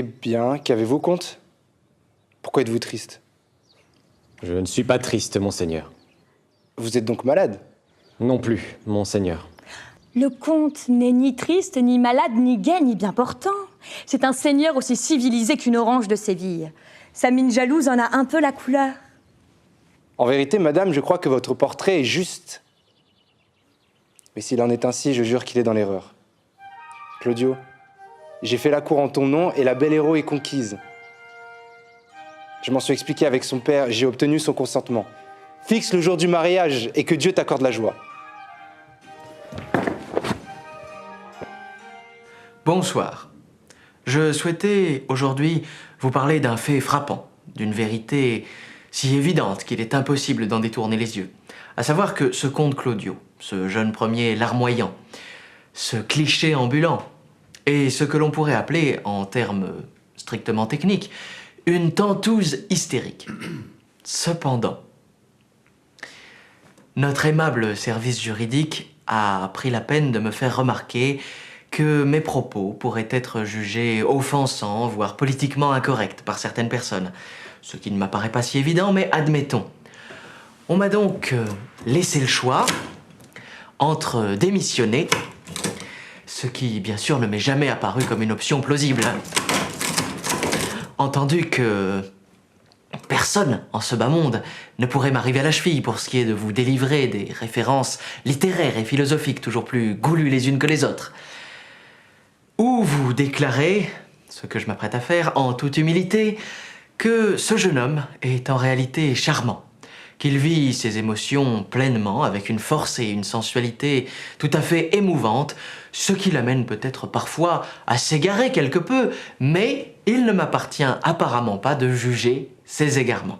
Eh bien, qu'avez-vous, comte? Pourquoi êtes-vous triste? Je ne suis pas triste, monseigneur. Vous êtes donc malade? Non plus, monseigneur. Le comte n'est ni triste, ni malade, ni gai, ni bien portant. C'est un seigneur aussi civilisé qu'une orange de Séville. Sa mine jalouse en a un peu la couleur. En vérité, madame, je crois que votre portrait est juste. Mais s'il en est ainsi, je jure qu'il est dans l'erreur. Claudio, j'ai fait la cour en ton nom et la belle héros est conquise. Je m'en suis expliqué avec son père, j'ai obtenu son consentement. Fixe le jour du mariage et que Dieu t'accorde la joie. Bonsoir. Je souhaitais aujourd'hui vous parler d'un fait frappant, d'une vérité si évidente qu'il est impossible d'en détourner les yeux. À savoir que ce comte Claudio, ce jeune premier larmoyant, ce cliché ambulant, est ce que l'on pourrait appeler, en termes strictement techniques, une tentouse hystérique. Cependant, notre aimable service juridique a pris la peine de me faire remarquer que mes propos pourraient être jugés offensants, voire politiquement incorrects par certaines personnes. Ce qui ne m'apparaît pas si évident, mais admettons. On m'a donc laissé le choix entre démissionner, ce qui, bien sûr, ne m'est jamais apparu comme une option plausible. Entendu que personne en ce bas monde ne pourrait m'arriver à la cheville pour ce qui est de vous délivrer des références littéraires et philosophiques toujours plus goulues les unes que les autres. Ou vous déclarez, ce que je m'apprête à faire en toute humilité, que ce jeune homme est en réalité charmant, qu'il vit ses émotions pleinement, avec une force et une sensualité tout à fait émouvantes, ce qui l'amène peut-être parfois à s'égarer quelque peu, mais il ne m'appartient apparemment pas de juger ses égarements.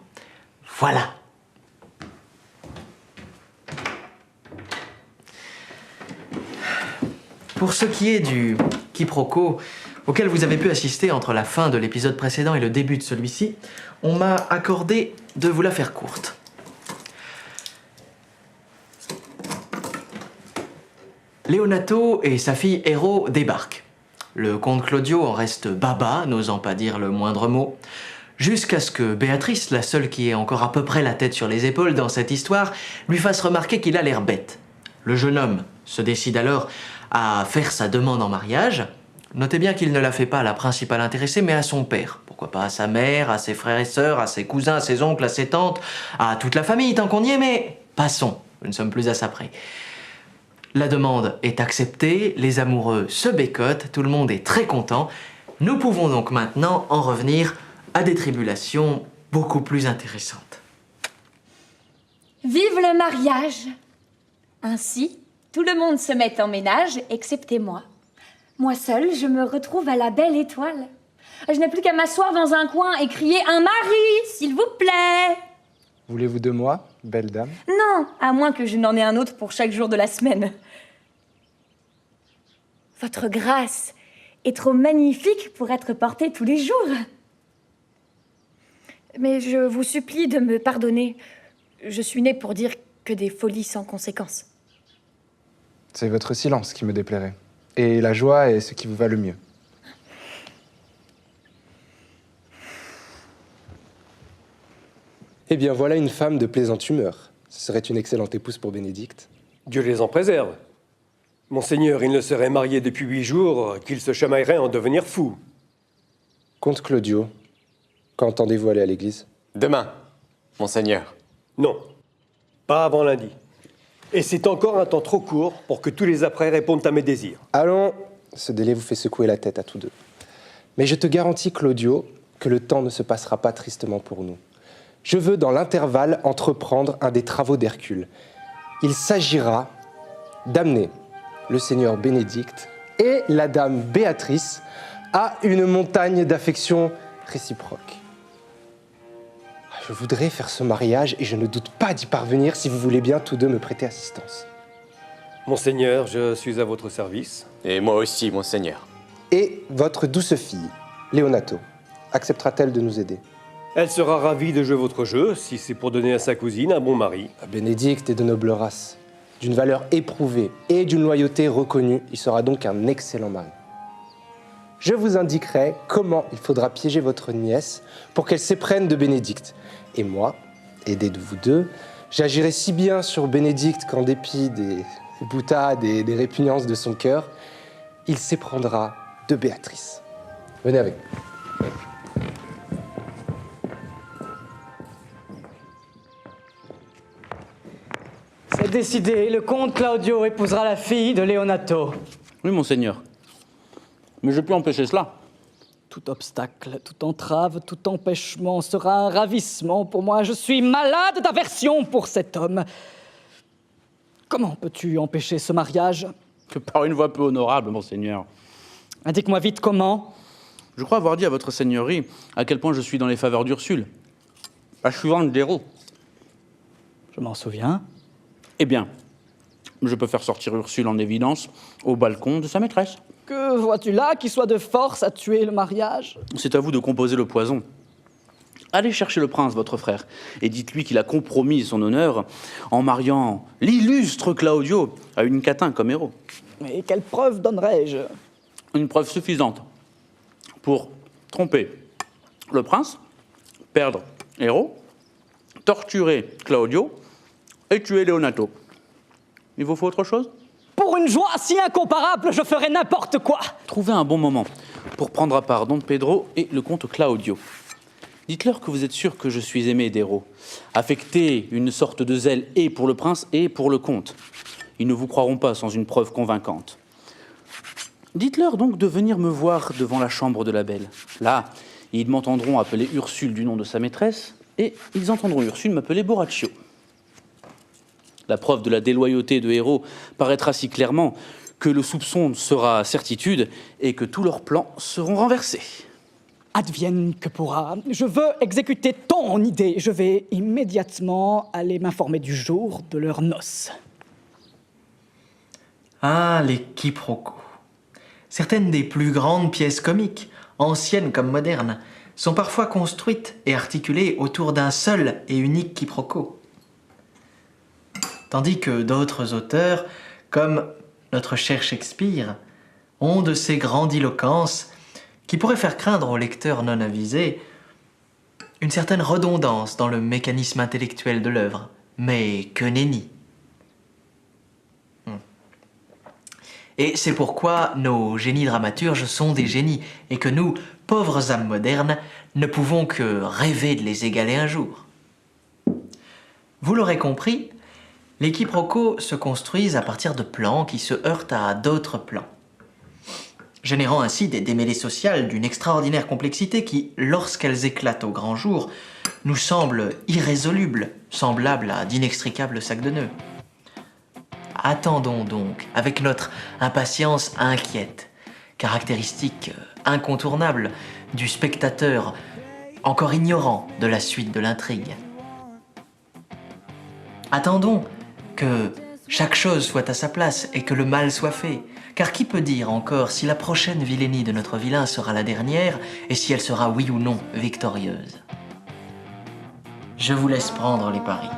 Voilà. Pour ce qui est du quiproquo auquel vous avez pu assister entre la fin de l'épisode précédent et le début de celui-ci, on m'a accordé de vous la faire courte. Leonato et sa fille Héro débarquent. Le comte Claudio en reste baba, n'osant pas dire le moindre mot, jusqu'à ce que Béatrice, la seule qui ait encore à peu près la tête sur les épaules dans cette histoire, lui fasse remarquer qu'il a l'air bête. Le jeune homme se décide alors à faire sa demande en mariage. Notez bien qu'il ne la fait pas à la principale intéressée, mais à son père. Pourquoi pas à sa mère, à ses frères et sœurs, à ses cousins, à ses oncles, à ses tantes, à toute la famille, tant qu'on y est, mais passons, nous ne sommes plus à ça près. La demande est acceptée, les amoureux se bécotent, tout le monde est très content. Nous pouvons donc maintenant en revenir à des tribulations beaucoup plus intéressantes. Vive le mariage! Ainsi, tout le monde se met en ménage, excepté moi. Moi seule, je me retrouve à la belle étoile. Je n'ai plus qu'à m'asseoir dans un coin et crier « Un mari, s'il vous plaît !» Voulez-vous de moi, belle dame? Non, à moins que je n'en ai un autre pour chaque jour de la semaine. Votre grâce est trop magnifique pour être portée tous les jours. Mais je vous supplie de me pardonner. Je suis née pour dire que des folies sans conséquence. C'est votre silence qui me déplairait. Et la joie est ce qui vous va le mieux. Eh bien, voilà une femme de plaisante humeur. Ce serait une excellente épouse pour Bénédicte. Dieu les en préserve. Monseigneur, il ne serait marié depuis 8 jours qu'il se chamaillerait en devenir fou. Comte Claudio, quand entendez-vous aller à l'église? Demain, monseigneur. Non, pas avant lundi. Et c'est encore un temps trop court pour que tous les apprêts répondent à mes désirs. Allons, ce délai vous fait secouer la tête à tous deux. Mais je te garantis, Claudio, que le temps ne se passera pas tristement pour nous. Je veux, dans l'intervalle, entreprendre un des travaux d'Hercule. Il s'agira d'amener le seigneur Bénédicte et la dame Béatrice à une montagne d'affection réciproque. Je voudrais faire ce mariage et je ne doute pas d'y parvenir si vous voulez bien tous deux me prêter assistance. Monseigneur, je suis à votre service. Et moi aussi, monseigneur. Et votre douce fille, Leonato, acceptera-t-elle de nous aider? Elle sera ravie de jouer votre jeu, si c'est pour donner à sa cousine un bon mari. Bénédicte est de noble race, d'une valeur éprouvée et d'une loyauté reconnue. Il sera donc un excellent mari. je vous indiquerai comment il faudra piéger votre nièce pour qu'elle s'éprenne de Bénédicte. Et moi, aidé de vous deux, j'agirai si bien sur Bénédicte qu'en dépit des boutades et des répugnances de son cœur, il s'éprendra de Béatrice. Venez avec moi. C'est décidé, le comte Claudio épousera la fille de Leonato. Oui, monseigneur. Mais je peux empêcher cela. Tout obstacle, toute entrave, tout empêchement sera un ravissement pour moi. Je suis malade d'aversion pour cet homme. Comment peux-tu empêcher ce mariage? Que par une voie peu honorable, monseigneur. Indique-moi vite comment. Je crois avoir dit à votre seigneurie à quel point je suis dans les faveurs d'Ursule, la suivante d'Hérault. Je m'en souviens. Eh bien, je peux faire sortir Ursule en évidence au balcon de sa maîtresse. Que vois-tu là qui soit de force à tuer le mariage? C'est à vous de composer le poison. Allez chercher le prince, votre frère, et dites-lui qu'il a compromis son honneur en mariant l'illustre Claudio à une catin comme héros. Mais quelle preuve donnerais-je? Une preuve suffisante pour tromper le prince, perdre Hérault, torturer Claudio et tuer Leonato. Il vous faut autre chose? Pour une joie si incomparable, je ferais n'importe quoi. Trouvez un bon moment pour prendre à part Don Pedro et le comte Claudio. Dites-leur que vous êtes sûr que je suis aimé d'Hérault. Affectez une sorte de zèle et pour le prince et pour le comte. Ils ne vous croiront pas sans une preuve convaincante. Dites-leur donc de venir me voir devant la chambre de la belle. Là, ils m'entendront appeler Ursule du nom de sa maîtresse et ils entendront Ursule m'appeler Borachio. La preuve de la déloyauté de Hérault paraîtra si clairement que le soupçon sera certitude et que tous leurs plans seront renversés. Advienne que pourra. Je veux exécuter ton idée. Je vais immédiatement aller m'informer du jour de leurs noces. Ah, les quiproquos. Certaines des plus grandes pièces comiques, anciennes comme modernes, sont parfois construites et articulées autour d'un seul et unique quiproquo. Tandis que d'autres auteurs, comme notre cher Shakespeare, ont de ces grandiloquences qui pourraient faire craindre aux lecteurs non avisés une certaine redondance dans le mécanisme intellectuel de l'œuvre. Mais que nenni! Et c'est pourquoi nos génies dramaturges sont des génies, et que nous, pauvres âmes modernes, ne pouvons que rêver de les égaler un jour. Vous l'aurez compris, les quiproquos se construisent à partir de plans qui se heurtent à d'autres plans, générant ainsi des démêlés sociales d'une extraordinaire complexité qui, lorsqu'elles éclatent au grand jour, nous semblent irrésolubles, semblables à d'inextricables sacs de nœuds. Attendons donc, avec notre impatience inquiète, caractéristique incontournable du spectateur encore ignorant de la suite de l'intrigue. Attendons que chaque chose soit à sa place et que le mal soit fait, car qui peut dire encore si la prochaine vilainie de notre vilain sera la dernière et si elle sera oui ou non victorieuse. Je vous laisse prendre les paris.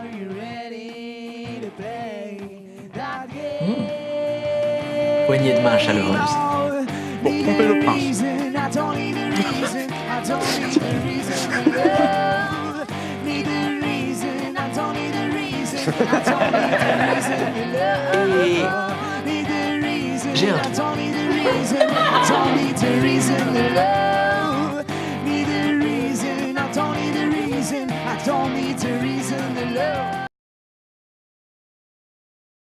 Poignée de main chaleureuse. Pour tromper le prince. Et j'ai un trou. I don't need the reason, I don't need the